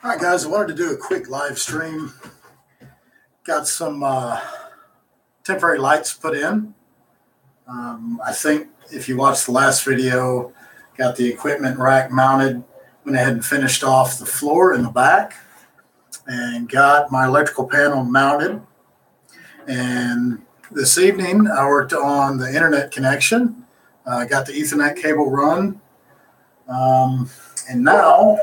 Hi guys, I wanted to do a quick live stream. Got some temporary lights put in. I think if you watched the last video, got the equipment rack mounted, went ahead and finished off the floor in the back and got my electrical panel mounted. And this evening I worked on the internet connection. Got the Ethernet cable run. And now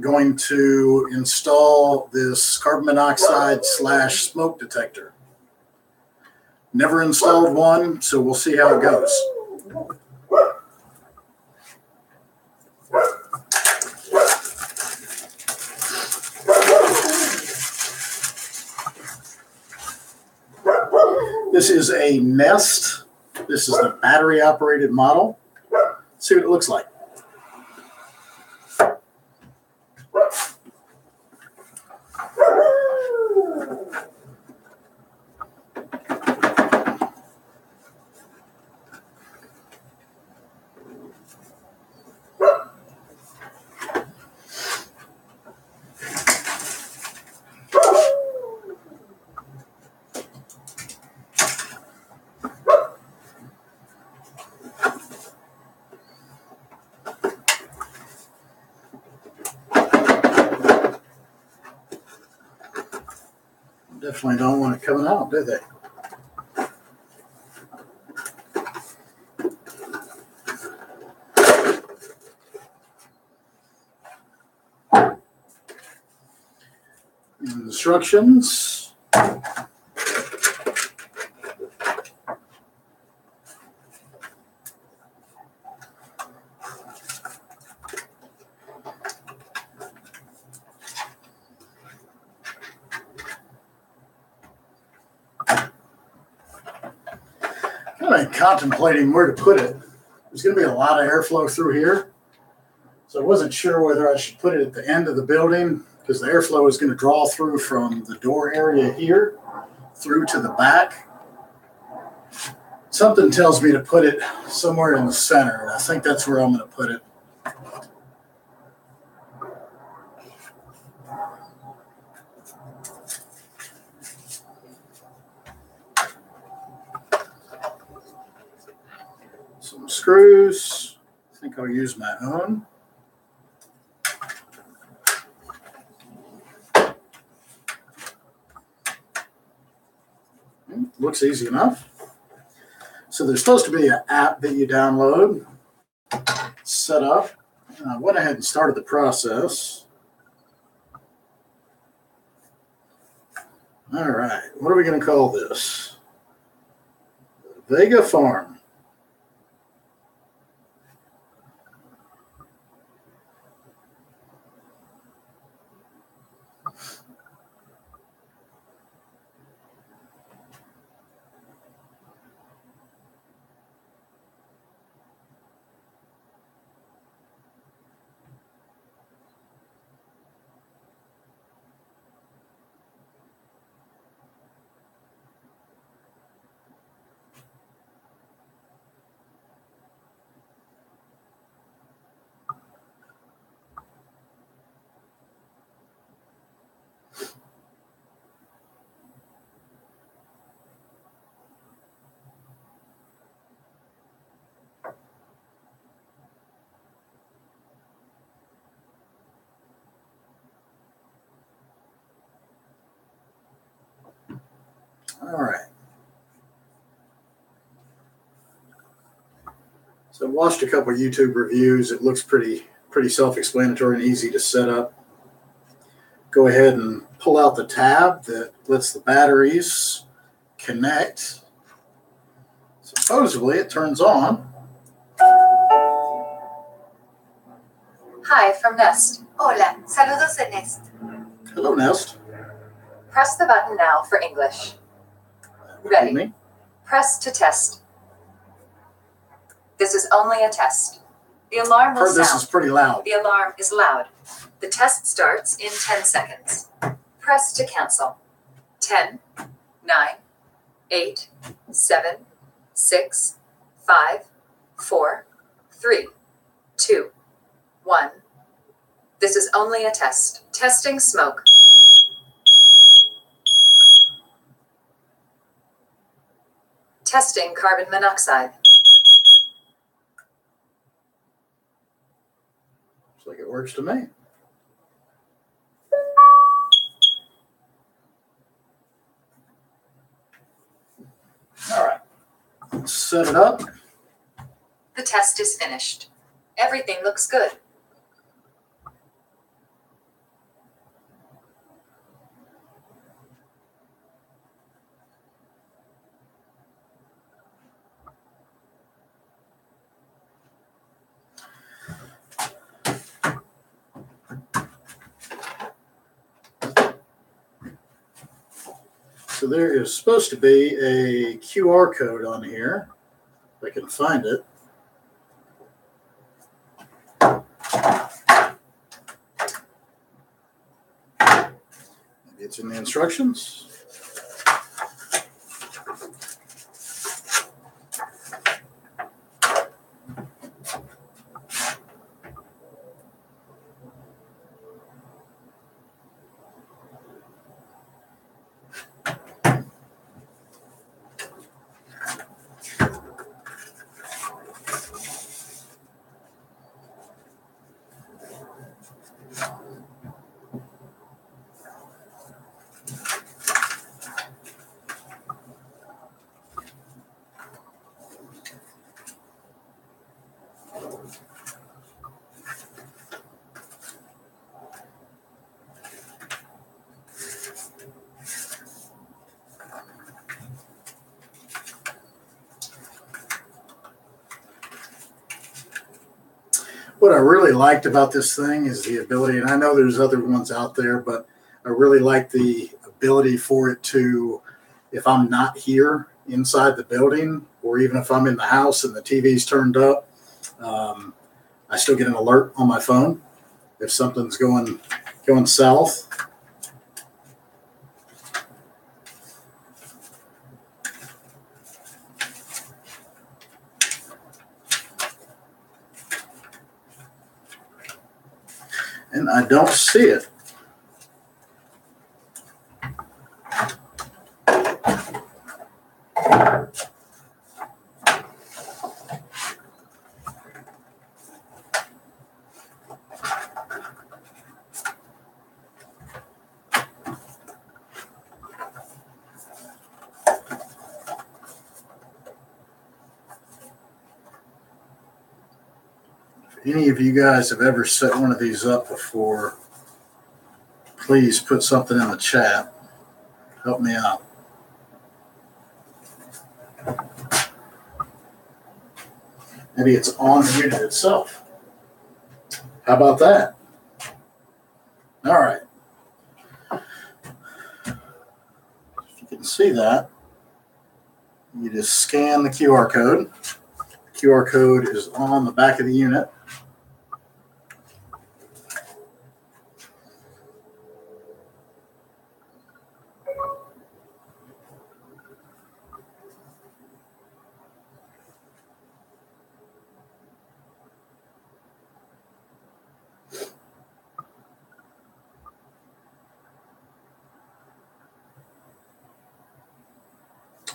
going to install this carbon monoxide / smoke detector. Never installed one, so we'll see how it goes. This is a Nest. This is the battery operated model. Let's see what it looks like. Definitely don't want it coming out, do they? Instructions. Kind of contemplating where to put it. There's going to be a lot of airflow through here, so I wasn't sure whether I should put it at the end of the building because the airflow is going to draw through from the door area here through to the back. Something tells me to put it somewhere in the center, and I think that's where I'm going to put it. Some screws. I think I'll use my own. Looks easy enough. So there's supposed to be an app that you download, set up. And I went ahead and started the process. All right, what are we going to call this? Vega Farm. All right. So I watched a couple of YouTube reviews. It looks pretty self-explanatory and easy to set up. Go ahead and pull out the tab that lets the batteries connect. Supposedly it turns on. Hi from Nest. Hola, saludos de Nest. Hello, Nest. Press the button now for English. Ready. Press to test. This is only a test. The alarm will sound. This is pretty loud. The alarm is loud. The test starts in 10 seconds. Press to cancel. 10, 9, 8, 7, 6, 5, 4, 3, 2, 1. This is only a test. Testing smoke. Testing carbon monoxide. Looks like it works to me. All right, let's set it up. The test is finished. Everything looks good. So there is supposed to be a QR code on here, if I can find it. Maybe it's in the instructions. What I really liked about this thing is the ability, and I know there's other ones out there, but I really like the ability for it to, if I'm not here inside the building, or even if I'm in the house and the TV's turned up, I still get an alert on my phone if something's going south. And I don't see it. If any of you guys have ever set one of these up before, please put something in the chat. Help me out. Maybe it's on the unit itself. How about that? All right. If you can see that, you just scan the QR code. The QR code is on the back of the unit.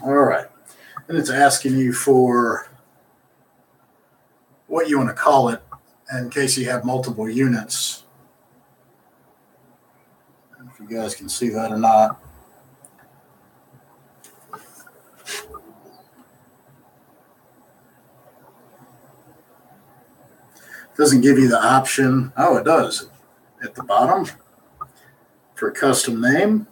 All right. And it's asking you for what you want to call it in case you have multiple units. If you guys can see that or not. Doesn't give you the option. Oh, it does. At the bottom for a custom name.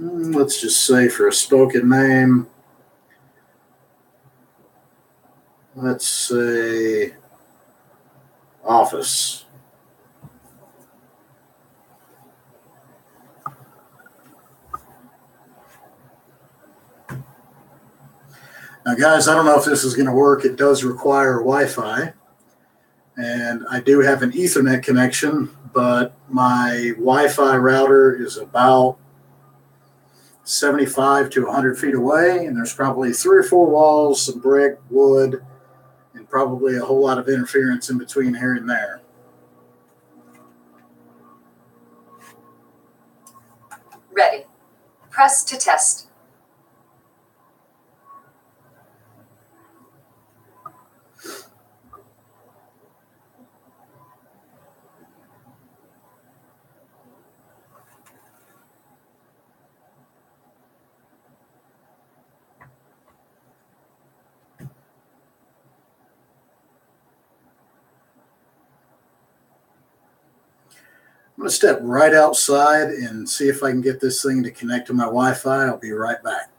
Let's just say for a spoken name, let's say office. Now, guys, I don't know if this is going to work. It does require Wi-Fi, and I do have an Ethernet connection, but my Wi-Fi router is about 75 to 100 feet away, and there's probably 3 or 4 walls, some brick, wood, and probably a whole lot of interference in between here and there. Ready. Press to test. I'm going to step right outside and see if I can get this thing to connect to my Wi-Fi. I'll be right back.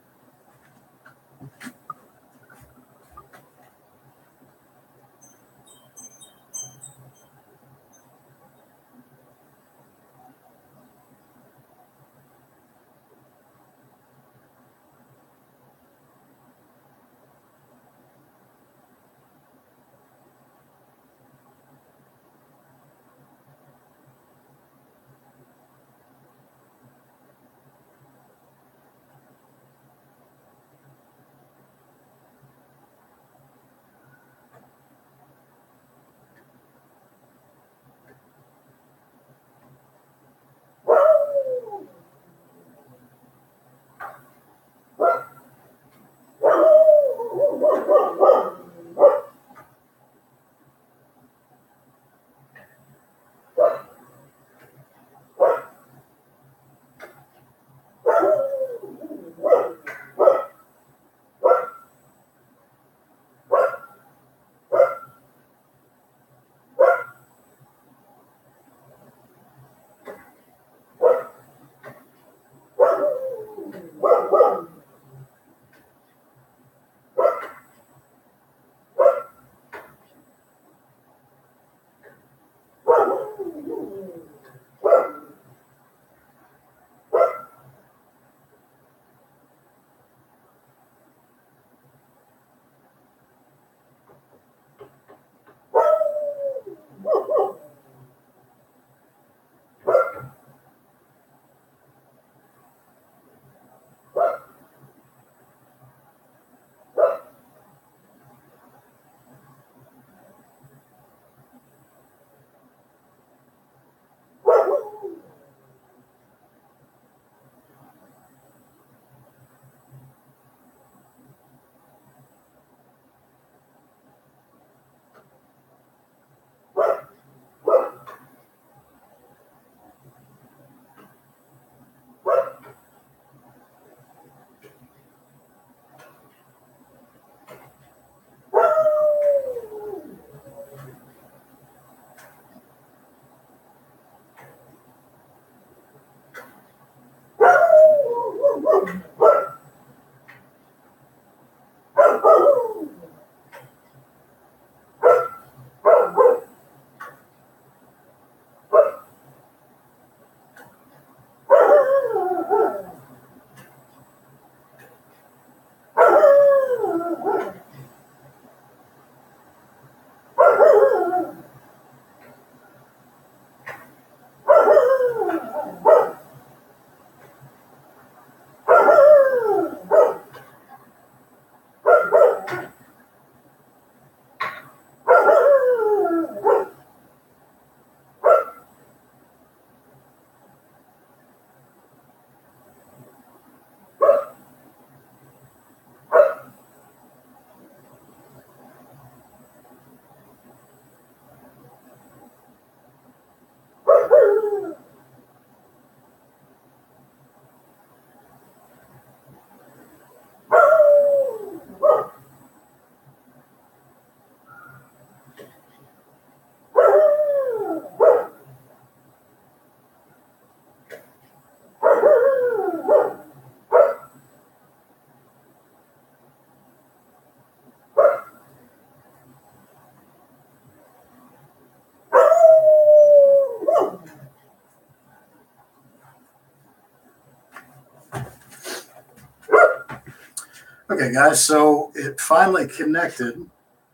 Okay, guys, so it finally connected.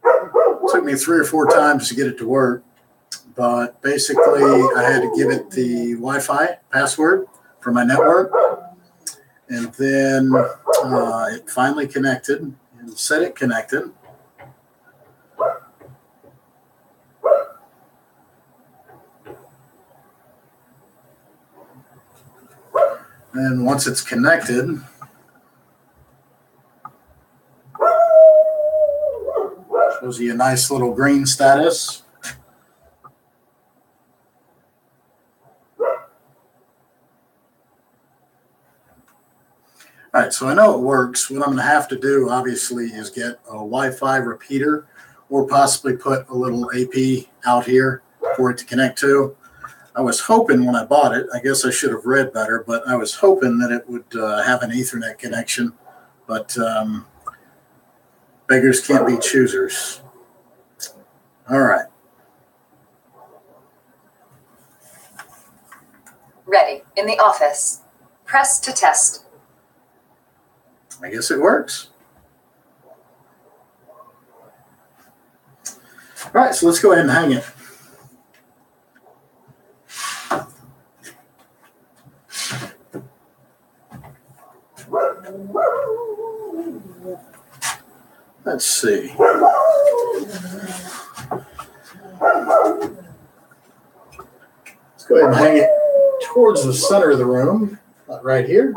It took me 3 or 4 times to get it to work, but basically I had to give it the Wi-Fi password for my network, and then it finally connected and said it connected. And once it's connected, shows you a nice little green status. All right, so I know it works. What I'm going to have to do, obviously, is get a Wi-Fi repeater or possibly put a little AP out here for it to connect to. I was hoping when I bought it, I guess I should have read better, but I was hoping that it would have an Ethernet connection. But beggars can't be choosers. All right. Ready. In the office. Press to test. I guess it works. All right, so let's go ahead and hang it. Let's see. Let's go ahead and hang it towards the center of the room, right here.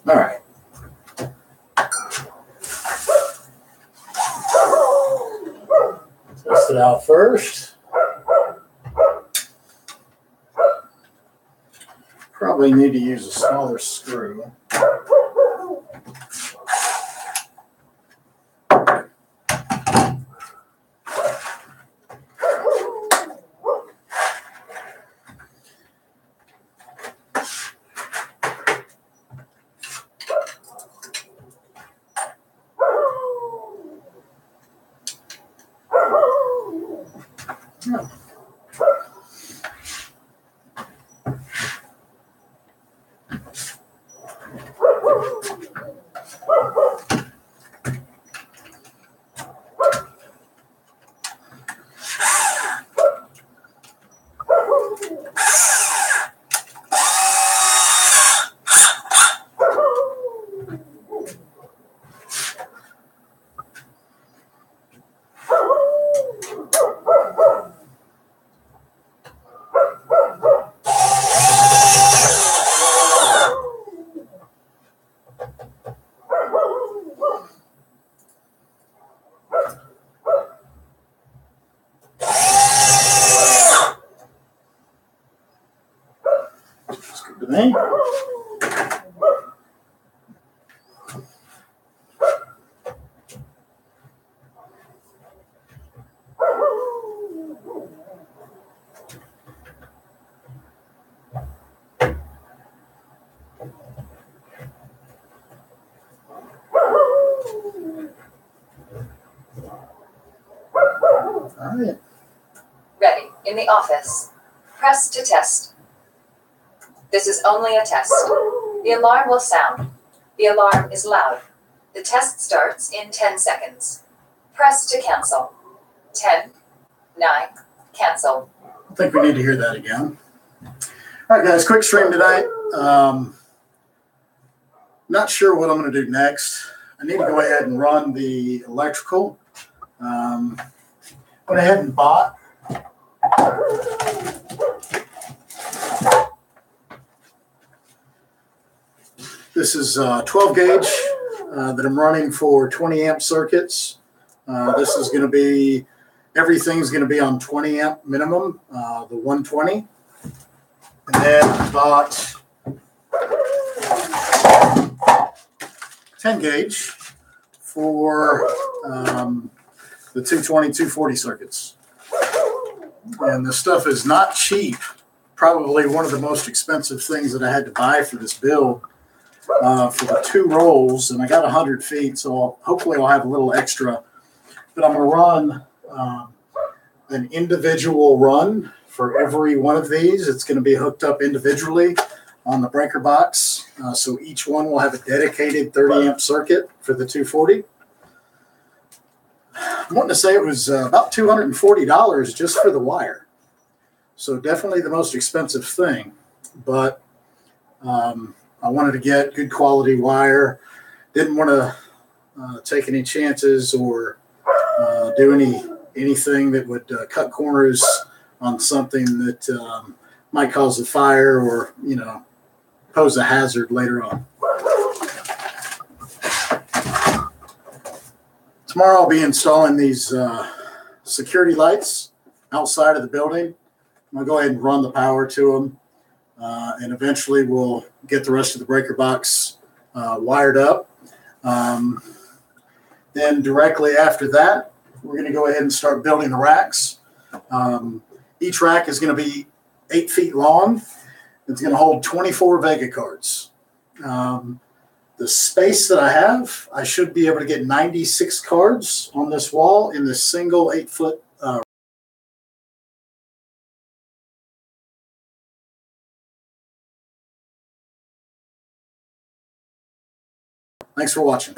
All right. Test it out first. Probably need to use a smaller screw. To me. All right. Ready. In the office. Press to test. This is only a test. The alarm will sound. The alarm is loud. The test starts in 10 seconds. Press to cancel. 10, 9, cancel. I think we need to hear that again. All right, guys, quick stream tonight. Not sure what I'm going to do next. I need to go ahead and run the electrical. Went ahead and bought this is 12 gauge that I'm running for 20 amp circuits. This is going to be, everything's going to be on 20 amp minimum, the 120. And then I bought 10 gauge for the 220, 240 circuits. And this stuff is not cheap. Probably one of the most expensive things that I had to buy for this build for the 2 rolls. And I got 100 feet, so hopefully I'll have a little extra. But I'm going to run an individual run for every one of these. It's going to be hooked up individually on the breaker box. So each one will have a dedicated 30 amp circuit for the 240. I'm wanting to say it was about $240 just for the wire. So definitely the most expensive thing, but I wanted to get good quality wire. Didn't want to take any chances or do anything that would cut corners on something that might cause a fire or, pose a hazard later on. Tomorrow I'll be installing these security lights outside of the building. I'm going to go ahead and run the power to them, and eventually we'll get the rest of the breaker box wired up. Then directly after that, we're going to go ahead and start building the racks. Each rack is going to be 8 feet long. It's going to hold 24 Vega cards. The space that I have, I should be able to get 96 cards on this wall in this single 8-foot. Thanks for watching.